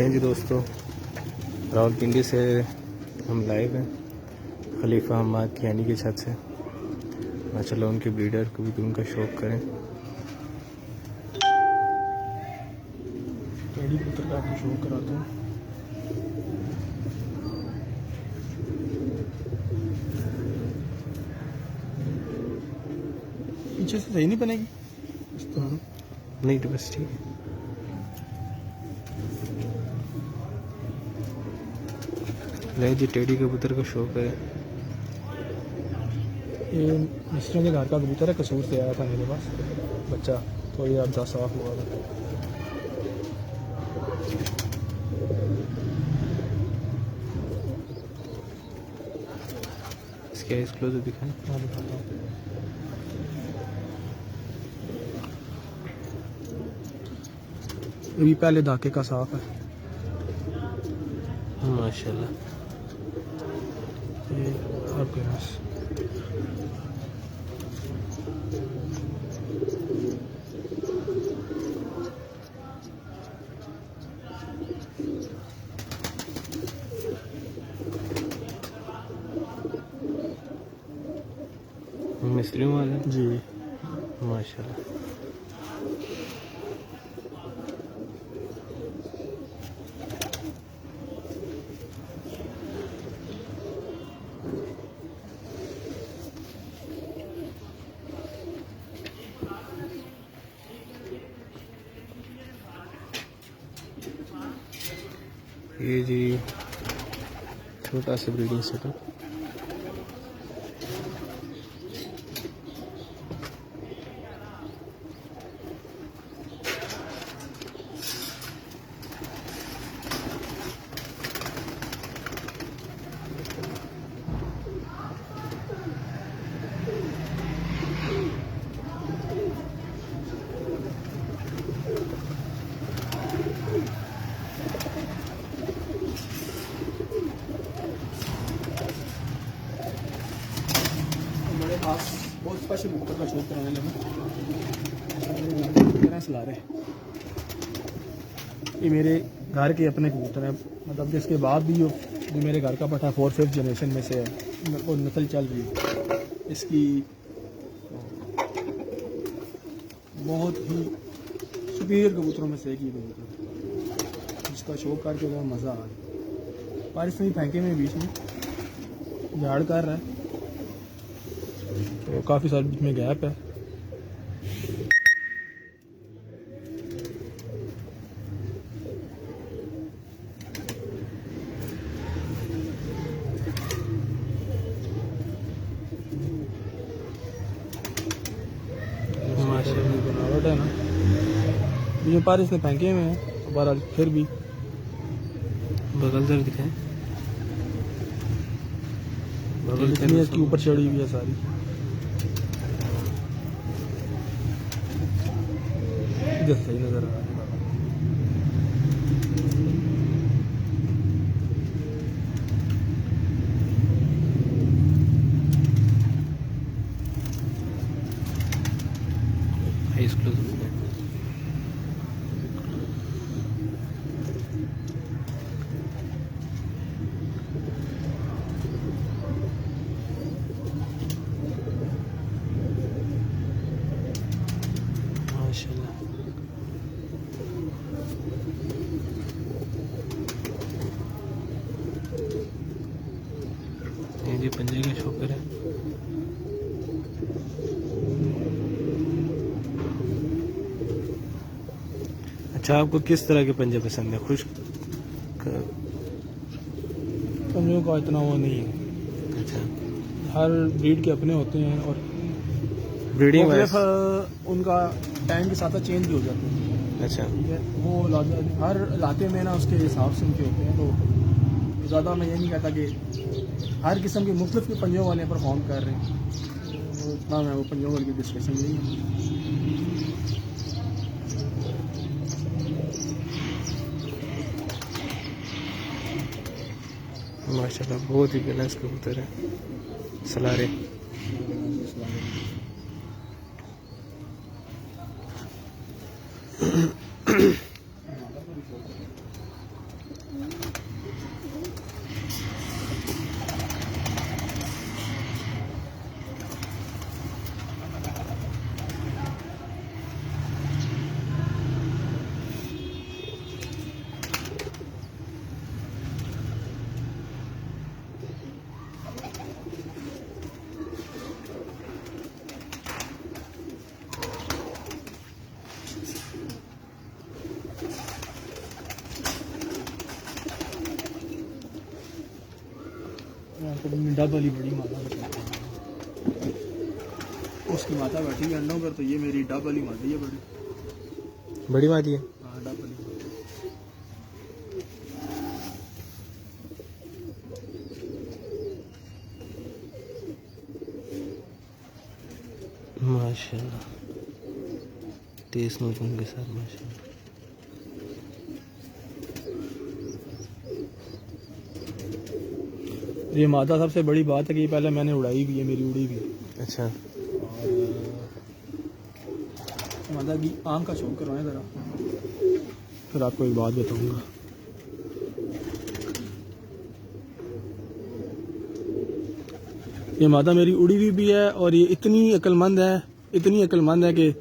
जी दोस्तों, रावलपिंडी से हम लाइव हैं खलीफा हम्माद कियानी की छत से। माशाल्लाह उनके ब्रीडर को भी उनका शौक करें। टेडी कबूतर का आपको शौक कराता हूँ। पीछे से सही नहीं बनेगी इस तरह। नहीं तो बस ठीक है। ले जी टेडी कबूतर का शौक है। ये मिस्त्रियों के घर का कबूतर है, कसूर से आया था मेरे पास बच्चा, तो ये अब 10 साफ हुआ था। इसके आइस क्लोज दिखाएं। हाँ दिखाता हूँ। ये भी पहले धाके का साफ है। माशाल्लाह ये आपके पास मिस्त्रियों वाले जी। माशाल्लाह। ये जी छोटा सा ब्रीडिंग सेटअप। मेरे पास बहुत स्पेशल कबूतर का शौक कराने लगा। सला रहे ये मेरे घर के अपने कबूतर हैं, मतलब कि इसके बाद भी जो मेरे घर का पटा 4-5 जनरेशन में से है, वो नस्ल चल रही है इसकी। बहुत ही सुपीरियर कबूतरों में से एक ही कबूतर जिसका शौक करके बहुत मज़ा आ रहा है। बारिश में फेंके में बीच में झाड़ कर रहा है, तो काफ़ी सारे बीच में गैप है। बनावट है ना, बीच में बारिश में फेंके हुए हैं, बहरहाल फिर भी बगल दर दिखाएं। बगल इतनी इसके ऊपर चढ़ी हुई है सारी। इधर सही नजर आ रहा है। आइस क्लोज दिखाएं। माशाल्लाह। ये जी पंजे का शौकर है। अच्छा, आपको किस तरह के पंजे पसंद है? खुश्क? पंजों का इतना वो नहीं है। अच्छा, हर ब्रीड के अपने होते हैं और ब्रीडिंग मुख्तलिफ वाइज। उनका टाइम के साथ चेंज भी हो जाते हैं। अच्छा, ठीक है, वो हर इलाके में ना उसके हिसाब से उनके होते हैं। तो ज़्यादा मैं ये नहीं कहता कि हर किस्म के मुख्तलिफ के पंजों वाले परफॉर्म कर रहे हैं, तो इतना मैं वो पंजों वाली डिस्कशन नहीं है। माशाल्लाह बहुत ही बैलेंस कबूतर है। सलारे डब वाली बड़ी माता बताता हूँ। उसकी माता बैठी है अंडों पर, तो ये मेरी डब वाली मादी है बड़ी। बड़ी मादी है। हाँ डब वाली। माशाल्लाह, तेज नोजों के साथ माशाल्लाह। ये मादा सबसे बड़ी बात है कि पहले मैंने उड़ाई भी है, मेरी उड़ी भी है। अच्छा, और मादा की आम का शौक करवाएं ज़रा, फिर आपको एक बात बताऊंगा। ये मादा मेरी उड़ी हुई भी है और ये इतनी अक्लमंद है कि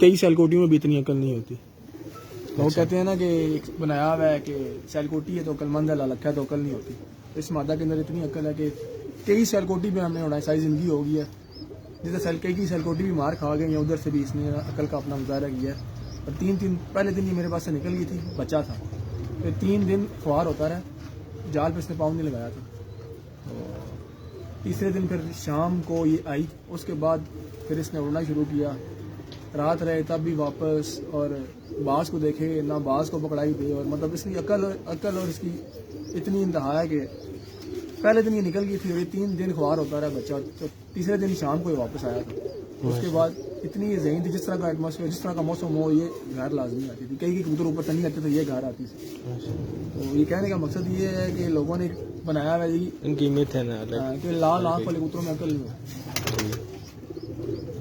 कई सैलकोटियों में भी इतनी अकल नहीं होती। लोग अच्छा। कहते हैं ना कि एक बनाया हुआ है कि सैलकोटी है तो अक्लमंद है, लालखा है तो अकल नहीं होती। तो इस मादा के अंदर इतनी अकल है कि कई सैलकोटी भी हमने उड़ाई, सारी ज़िंदगी हो गई है। जैसे कई सैलकोटी भी मार खा गई हैं, उधर से भी इसने अकल का अपना मुजाहरा किया है। और पहले दिन ये मेरे पास से निकल गई थी, बच्चा था। फिर 3 दिन ख्वार होता रहा, जाल पे इसने पाँव नहीं लगाया था। तो तीसरे दिन फिर शाम को ये आई, उसके बाद फिर इसने उड़ना शुरू किया। रात रहे तब भी वापस, और बाज को देखे ना, बाज को पकड़ाई दे। और मतलब इसकी अकल और इसकी इतनी इंतहा है कि पहले दिन ये निकल गई थी और ये 3 दिन ख्वार होता रहा बच्चा। तो तीसरे दिन शाम को ये वापस आया था। उसके बाद इतनी ज़हीन थी, जिस तरह का एटमॉस्फेयर, जिस तरह का मौसम हो, ये घर लाजमी आती थी। कई कबूतर ऊपर नहीं आते थे, ये घर आती थी। तो ये कहने का मकसद ये है कि लोगों ने बनाया हुआ है इनकी मिथ है ना कि लाल आँख वाले कबूतरों में अकल नहीं है।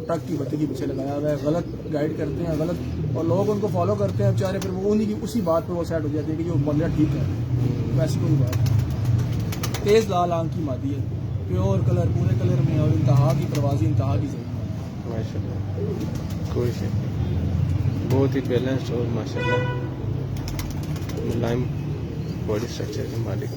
ट्रक की बत्ती के पीछे लगाया हुआ है, गलत गाइड करते हैं, गलत, और लोग उनको फॉलो करते हैं बेचारे। फिर वो उन्हीं की उसी बात पर वो सेट हो जाती है कि जो बंदा ठीक है। वैसी कोई बात नहीं। तेज़ लाल आँख की मादी है, प्योर कलर, पूरे कलर में, और इंतहा की प्रवासी, इंतहा की ज़मीन। माशाल्लाह, कोई शक नहीं, बहुत ही बैलेंस्ड और माशाल्लाह मुलायम बॉडी स्ट्रक्चर के मालिक।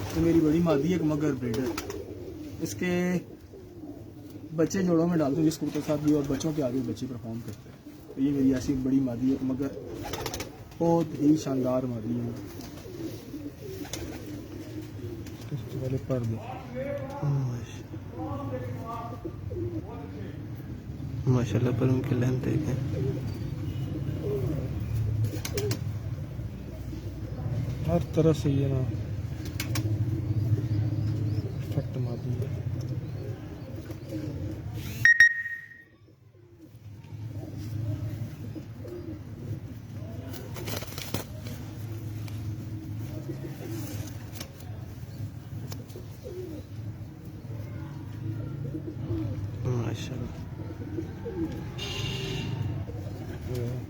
तो मेरी बड़ी मादी है एक मगर ब्रीडर। इसके बच्चे जोड़ों में डालते हैं जिस कबूतर के साथ भी, और बच्चों के आगे बच्चे परफॉर्म करते हैं। तो ये मेरी ऐसी बड़ी मादी है मगर बहुत ही शानदार मादी है। इसके वाले पर दो माशाल्लाह, पर उनकी लेंथ देखें। हर तरह से ये ना परफेक्ट मादी है। माशाल्लाह,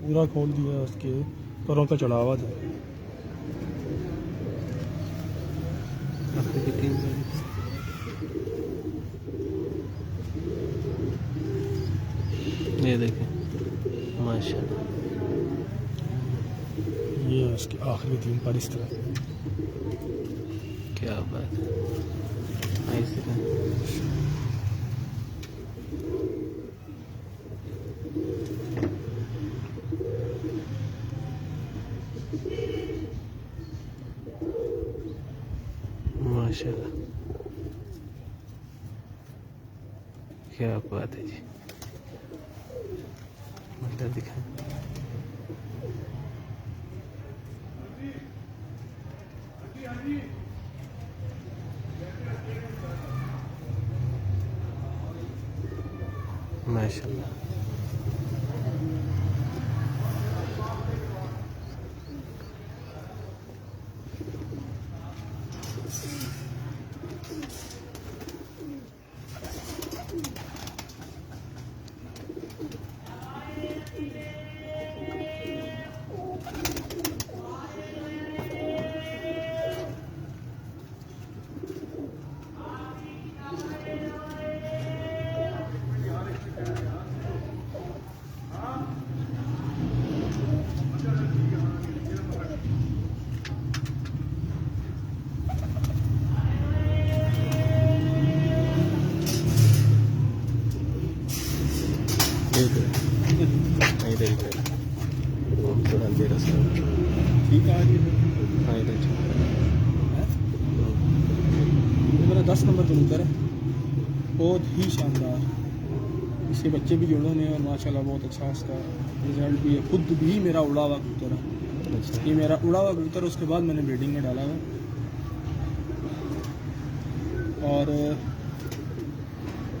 पूरा खोल दिया, उसके परों का चढ़ावा था। आखिर की 3 बारी ये देखें माशाल्लाह। ये है उसके आखिरी 3 पर इस तरह। क्या बात है, ऐसे का माशाल्लाह, क्या बात है जी। मतलब दिखाएं, माशाल्लाह। 10 नंबर कबूतर है, बहुत ही शानदार। इसके बच्चे भी जोड़ों में और माशाल्लाह बहुत अच्छा इसका रिजल्ट भी है। खुद भी मेरा उड़ा हुआ कबूतर है, अच्छा ये मेरा उड़ा हुआ कबूतर, उसके बाद मैंने ब्रीडिंग में डाला है। और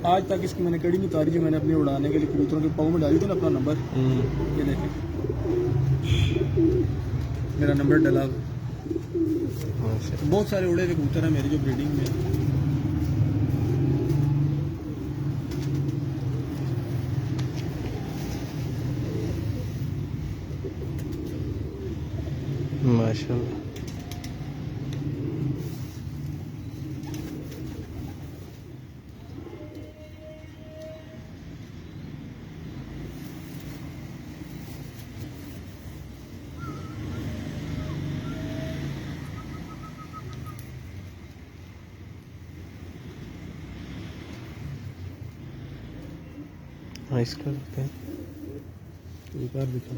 आज तक इसकी मैंने कड़ी नहीं उतारी जो मैंने अपने उड़ाने के लिए कबूतरों के पाँव में डाली थी ना अपना नंबर, ये देखें मेरा नंबर डला हुआ। माशाल्लाह। बहुत सारे उड़े हुए कबूतर हैं मेरी जो ब्रीडिंग में। माशाल्लाह। हाँ इसका देखते हैं। कबूतर दिखाओ।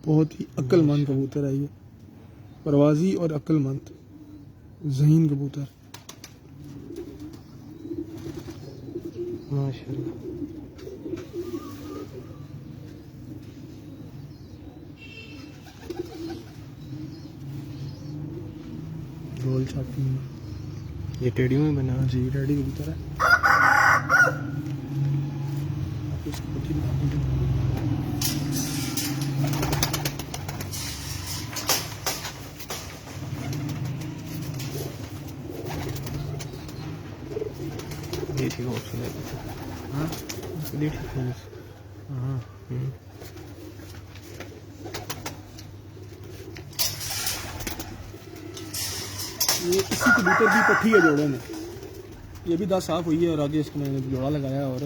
बहुत ही अक्लमंद कबूतर है ये, परवाजी और अक्लमंद ज़हीन कबूतर। माशाल्लाह। गोल छाती में ये टेढ़ी में बना है। जी रेडी कबूतर है। आपको इसकी पट्टी दिखा दूँ। ये ठीक हो सुना। हाँ ये ठीक है। हाँ ये इसी कबूतर की पट्टी है जोड़ों में, ये भी 10 साफ हुई है और आगे इसको मैंने जोड़ा लगाया। और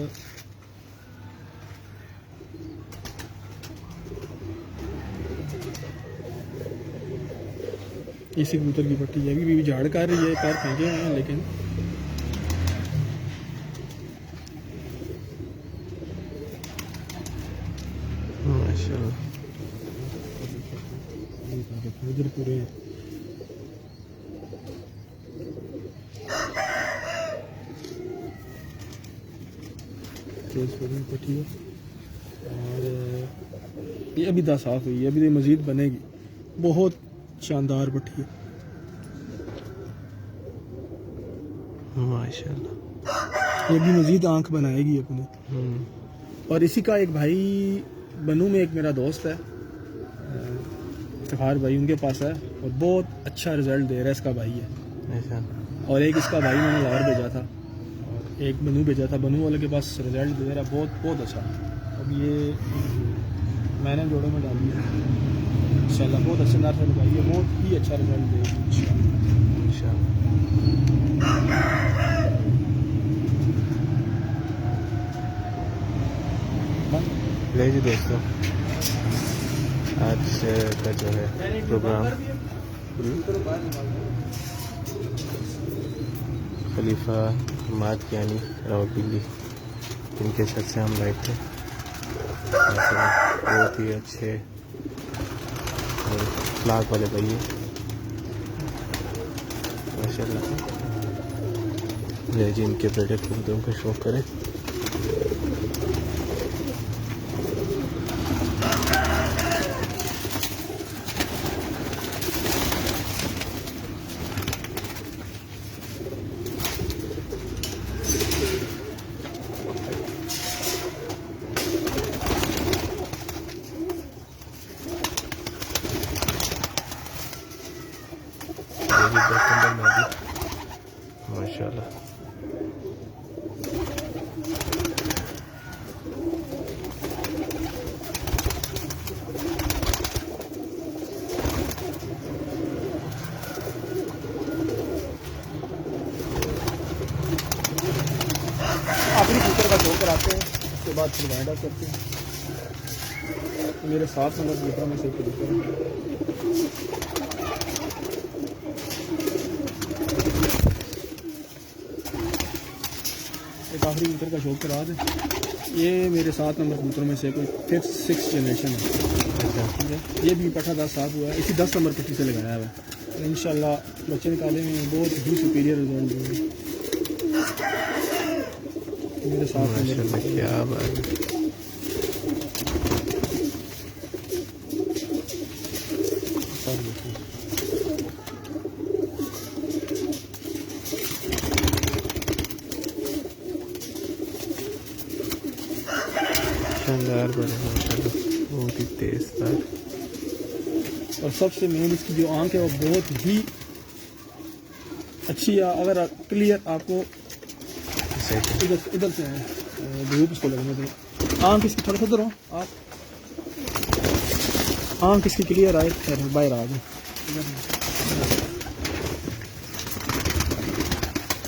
इसी कबूतर की पट्टी है, अभी भी झाड़ कर रही है, पैर फेंके हुए हैं लेकिन माशाल्लाह। इधर पूरे पट्टी है। और ये अभी 10 साफ हुई है, अभी तो मज़ीद बनेगी। बहुत शानदार पट्टी है माशाल्लाह। ये भी मज़ीद आंख बनाएगी अपनी। और इसी का एक भाई बनू में एक मेरा दोस्त है इफ्तिखार भाई, उनके पास है और बहुत अच्छा रिजल्ट दे रहा है। इसका भाई है ऐसा। और एक इसका भाई मैंने लाहौर भेजा था और एक बनू भेजा था। बनू वाले के पास रिजल्ट दे रहा है बहुत बहुत अच्छा। अब ये मैंने जोड़ों में डाली है इंशाल्लाह, बहुत अच्छे नर से लगाई है, बहुत ही अच्छा रिजल्ट देगी इंशाल्लाह। ले जी दोस्तों, आज का जो है प्रोग्राम खलीफा हम्माद कियानी रावलपिंडी, इनके साथ से हम लाइव थे। बहुत ही अच्छे और फ्लाग वाले भैया माशाल्लाह। ले जी इनके प्रोडक्ट कबूतरों का शौक करें। माशाल्लाह। आखिरी कबूतर का शो कराते हैं, उसके बाद फिर वाइंड अप करते हैं। मेरे 7 नंबर कबूतरों में से एक कबूतर है। एक आखिरी कबूतर का शौक करा दे। ये मेरे 7 नंबर कबूतरों में से कोई 5th 6th जनरेशन है। अच्छा, ठीक है, ये भी पट्ठा 10 साफ हुआ है, इसी 10 नंबर पट्टी से लगाया हुआ है। इंशाल्लाह बच्चे निकाले में बहुत ही सुपीरियर रिजल्ट देंगे। मेरे 7 नंबर माशाल्लाह क्या बात है। शानदार बने माशाल्लाह, बहुत ही तेज तार। और सबसे मेन इसकी जो आंख है वो बहुत ही अच्छी है। अगर क्लियर आपको इधर से है धूप इसको लगने दो, आंख इसकी थोड़ा सा उधर हो आप, आंख इसकी क्लियर आए, बाहर आ जाए।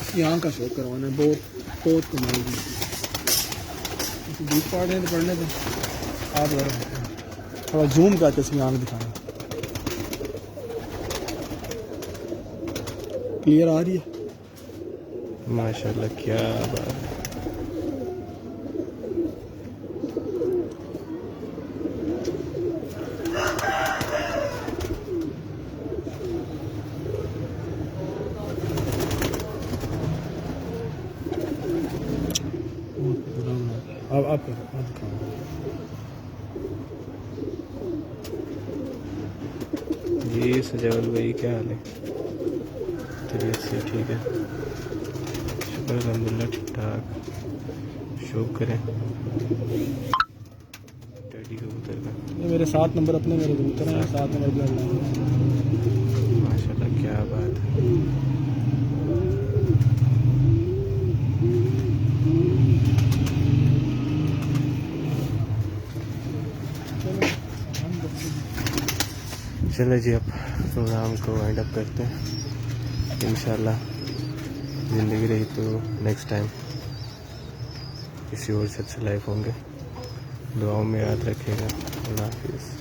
इसकी आंख का शौक करवाना है, बहुत बहुत कमाई की। धूप पड़ने तो पढ़ने दो आप, जरा थोड़ा जूम करके इसकी आंख दिखाना। क्लियर आ रही है माशाल्लाह क्या बात है। अब आप दिखाओ। जी सजावल भाई क्या हाल है? चलिए से ठीक है, शुक्र अल्हम्दुलिल्लाह ठीक ठाक। शौक करें टैडी कबूतर का। ये मेरे 7 नंबर अपने मेरे कबूतर हैं, 7 नंबर ब्लड लाइन। माशाल्लाह क्या बात है। चलो जी, अब प्रोग्राम को वाइंड अप करते हैं। इंशाल्लाह ज़िंदगी रही तो नेक्स्ट टाइम किसी और से अच्छे लाइफ होंगे। दुआओं में याद रखिएगा। अल्लाह हाफिज़।